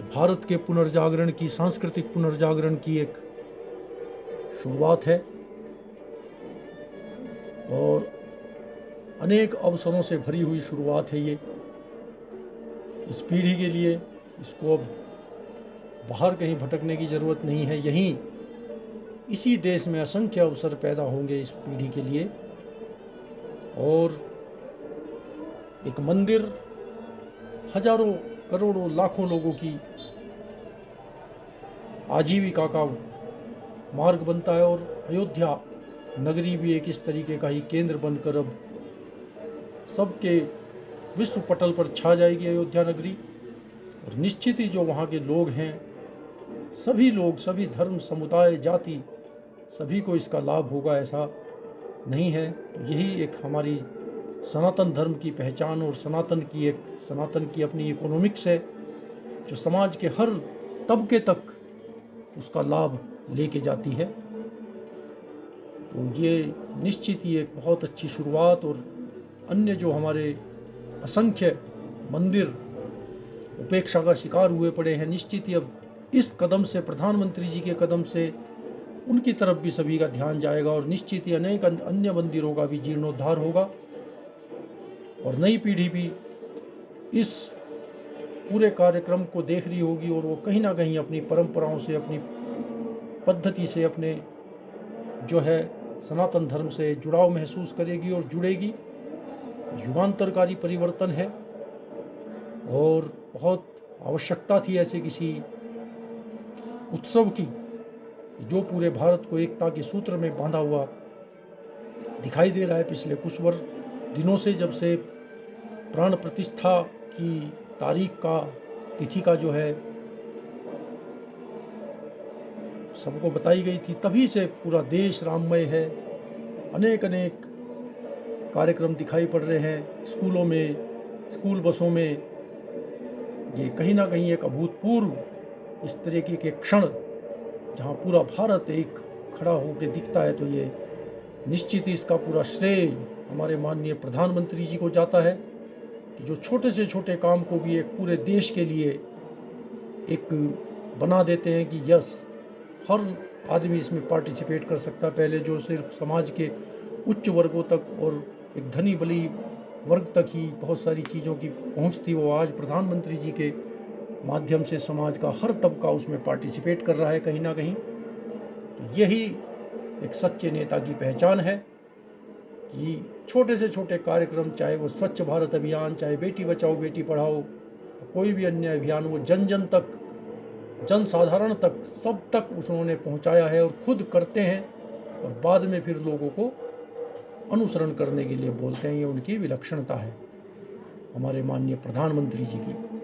भारत के पुनर्जागरण की, सांस्कृतिक पुनर्जागरण की एक शुरुआत है और अनेक अवसरों से भरी हुई शुरुआत है ये। इस पीढ़ी के लिए इसको अब बाहर कहीं भटकने की ज़रूरत नहीं है, यहीं इसी देश में असंख्य अवसर पैदा होंगे इस पीढ़ी के लिए। और एक मंदिर हजारों करोड़ों लाखों लोगों की आजीविका का मार्ग बनता है और अयोध्या नगरी भी एक इस तरीके का ही केंद्र बनकर अब सबके विश्व पटल पर छा जाएगी अयोध्या नगरी। और निश्चित ही जो वहाँ के लोग हैं, सभी लोग, सभी धर्म, समुदाय, जाति, सभी को इसका लाभ होगा ऐसा नहीं है। तो यही एक हमारी सनातन धर्म की पहचान और सनातन की अपनी इकोनॉमिक्स है, जो समाज के हर तबके तक उसका लाभ लेके जाती है। तो ये निश्चित ही एक बहुत अच्छी शुरुआत। और अन्य जो हमारे असंख्य मंदिर उपेक्षा का शिकार हुए पड़े हैं, निश्चित ही अब इस कदम से, प्रधानमंत्री जी के कदम से, उनकी तरफ भी सभी का ध्यान जाएगा और निश्चित ही अनेक अन्य मंदिरों का भी जीर्णोद्धार होगा और नई पीढ़ी भी इस पूरे कार्यक्रम को देख रही होगी और वो कहीं ना कहीं अपनी परंपराओं से, अपनी पद्धति से, अपने जो है सनातन धर्म से जुड़ाव महसूस करेगी और जुड़ेगी। युगांतरकारी परिवर्तन है और बहुत आवश्यकता थी ऐसे किसी उत्सव की, जो पूरे भारत को एकता के सूत्र में बांधा हुआ दिखाई दे रहा है पिछले कुछ दिनों से, जब से प्राण प्रतिष्ठा की तारीख का, तिथि का जो है सबको बताई गई थी, तभी से पूरा देश राममय है। अनेक कार्यक्रम दिखाई पड़ रहे हैं स्कूलों में, स्कूल बसों में। ये कहीं ना कहीं एक अभूतपूर्व इस तरीके के क्षण जहाँ पूरा भारत एक खड़ा होकर दिखता है, तो ये निश्चित ही इसका पूरा श्रेय हमारे माननीय प्रधानमंत्री जी को जाता है, कि जो छोटे से छोटे काम को भी एक पूरे देश के लिए एक बना देते हैं कि यस, हर आदमी इसमें पार्टिसिपेट कर सकता है। पहले जो सिर्फ समाज के उच्च वर्गों तक और एक धनी बली वर्ग तक ही बहुत सारी चीज़ों की पहुंच थी, वो आज प्रधानमंत्री जी के माध्यम से समाज का हर तबका उसमें पार्टिसिपेट कर रहा है कहीं ना कहीं। तो यही एक सच्चे नेता की पहचान है कि छोटे से छोटे कार्यक्रम, चाहे वो स्वच्छ भारत अभियान, चाहे बेटी बचाओ बेटी पढ़ाओ, कोई भी अन्य अभियान, वो जन जन तक, जन साधारण तक, सब तक उन्होंने पहुंचाया है और खुद करते हैं और बाद में फिर लोगों को अनुसरण करने के लिए बोलते हैं। ये उनकी विलक्षणता है हमारे माननीय प्रधानमंत्री जी की।